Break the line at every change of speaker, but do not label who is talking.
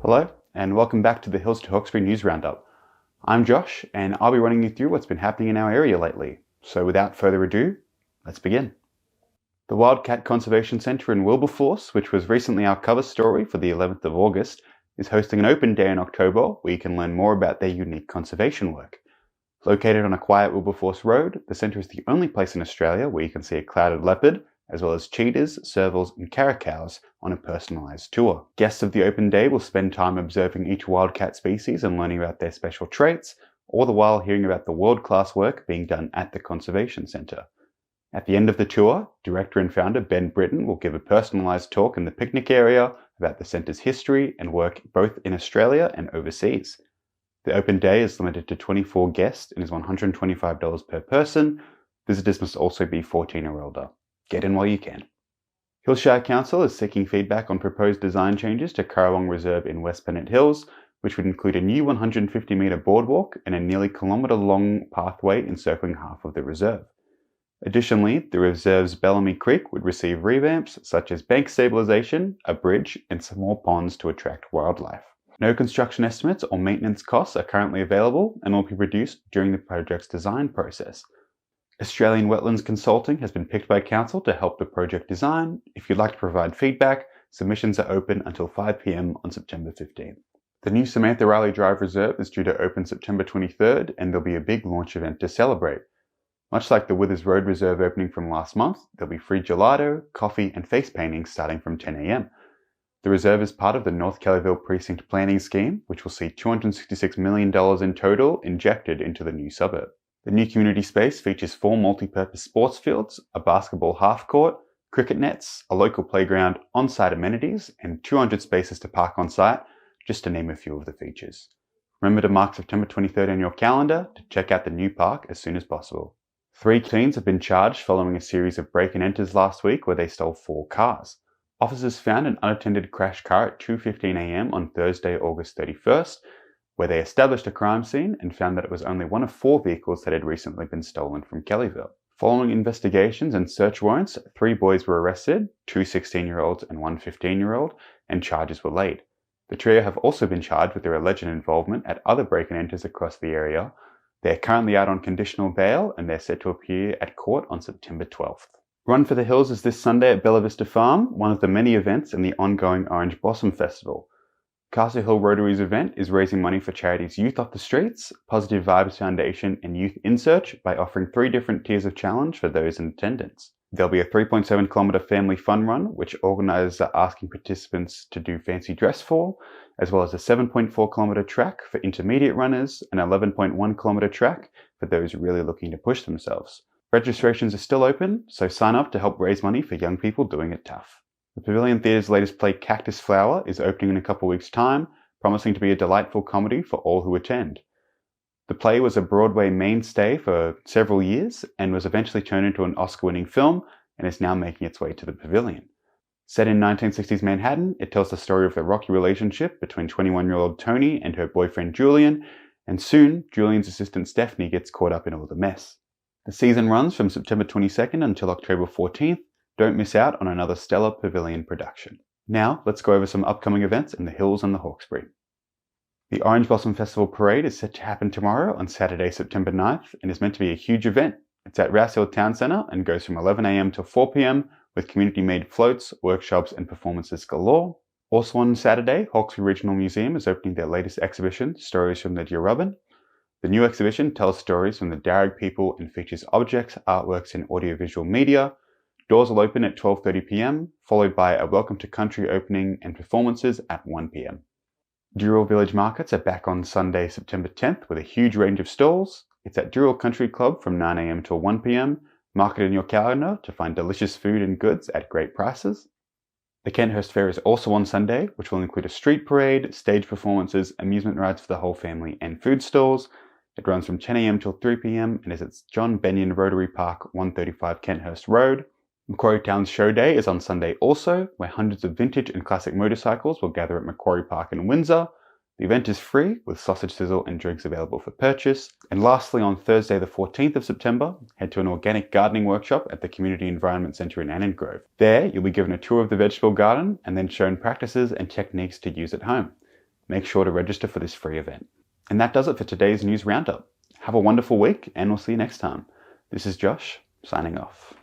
Hello, and welcome back to the Hills to Hawkesbury News Roundup. I'm Josh, and I'll be running you through what's been happening in our area lately. So without further ado, let's begin. The Wildcat Conservation Centre in Wilberforce, which was recently our cover story for the 11th of August, is hosting an open day in October where you can learn more about their unique conservation work. Located on a quiet Wilberforce road, the centre is the only place in Australia where you can see a clouded leopard, as well as cheetahs, servals and caracows on a personalised tour. Guests of the open day will spend time observing each wildcat species and learning about their special traits, all the while hearing about the world-class work being done at the Conservation Centre. At the end of the tour, director and founder Ben Britton will give a personalised talk in the picnic area about the centre's history and work both in Australia and overseas. The open day is limited to 24 guests and is $125 per person. Visitors must also be 14 or older. Get in while you can. Hillshire Council is seeking feedback on proposed design changes to Currawong Reserve in West Pennant Hills, which would include a new 150-metre boardwalk and a nearly kilometre-long pathway encircling half of the reserve. Additionally, the reserve's Bellamy Creek would receive revamps such as bank stabilisation, a bridge, and some more ponds to attract wildlife. No construction estimates or maintenance costs are currently available and will be produced during the project's design process. Australian Wetlands Consulting has been picked by Council to help the project design. If you'd like to provide feedback, submissions are open until 5 p.m. on September 15th. The new Samantha Riley Drive Reserve is due to open September 23rd, and there'll be a big launch event to celebrate. Much like the Withers Road Reserve opening from last month, there'll be free gelato, coffee and face painting starting from 10 a.m. The reserve is part of the North Kellyville Precinct Planning Scheme, which will see $266 million in total injected into the new suburb. The new community space features 4 multi-purpose sports fields, a basketball half-court, cricket nets, a local playground, on-site amenities, and 200 spaces to park on-site, just to name a few of the features. Remember to mark September 23rd on your calendar to check out the new park as soon as possible. 3 teens have been charged following a series of break-and-enters last week where they stole 4 cars. Officers found an unattended crashed car at 2:15 a.m. on Thursday, August 31st, where they established a crime scene and found that it was only one of 4 vehicles that had recently been stolen from Kellyville. Following investigations and search warrants, 3 boys were arrested, 2 16-year-olds and 1 15-year-old, and charges were laid. The trio have also been charged with their alleged involvement at other break-and-enters across the area. They are currently out on conditional bail and they're set to appear at court on September 12th. Run for the Hills is this Sunday at Bella Vista Farm, one of the many events in the ongoing Orange Blossom Festival. Castle Hill Rotary's event is raising money for charities Youth Off the Streets, Positive Vibes Foundation and Youth in Search by offering 3 different tiers of challenge for those in attendance. There'll be a 3.7 kilometre family fun run, which organisers are asking participants to do fancy dress for, as well as a 7.4 kilometre track for intermediate runners and 11.1 kilometre track for those really looking to push themselves. Registrations are still open, so sign up to help raise money for young people doing it tough. The Pavilion Theatre's latest play, Cactus Flower, is opening in a couple weeks' time, promising to be a delightful comedy for all who attend. The play was a Broadway mainstay for several years and was eventually turned into an Oscar-winning film and is now making its way to the Pavilion. Set in 1960s Manhattan, it tells the story of the rocky relationship between 21-year-old Tony and her boyfriend Julian, and soon Julian's assistant Stephanie gets caught up in all the mess. The season runs from September 22nd until October 14th. Don't miss out on another stellar Pavilion production. Now, let's go over some upcoming events in the Hills and the Hawkesbury. The Orange Blossom Festival Parade is set to happen tomorrow on Saturday, September 9th, and is meant to be a huge event. It's at Rouse Hill Town Centre and goes from 11 a.m. till 4 p.m. with community-made floats, workshops and performances galore. Also on Saturday, Hawkesbury Regional Museum is opening their latest exhibition, Stories from the Dirubban. The new exhibition tells stories from the Darug people and features objects, artworks and audiovisual media. Doors will open at 12:30 p.m, followed by a Welcome to Country opening and performances at 1 p.m. Dural Village Markets are back on Sunday, September 10th with a huge range of stalls. It's at Dural Country Club from 9 a.m. till 1 p.m. Mark it in your calendar to find delicious food and goods at great prices. The Kenthurst Fair is also on Sunday, which will include a street parade, stage performances, amusement rides for the whole family and food stalls. It runs from 10 a.m. till 3 p.m. and is at John Benyon Rotary Park, 135 Kenthurst Road. Macquarie Town's Show Day is on Sunday also, where hundreds of vintage and classic motorcycles will gather at Macquarie Park in Windsor. The event is free, with sausage sizzle and drinks available for purchase. And lastly, on Thursday the 14th of September, head to an organic gardening workshop at the Community Environment Centre in Annan Grove. There, you'll be given a tour of the vegetable garden and then shown practices and techniques to use at home. make sure to register for this free event. And that does it for today's News Roundup. Have a wonderful week, and we'll see you next time. This is Josh, signing off.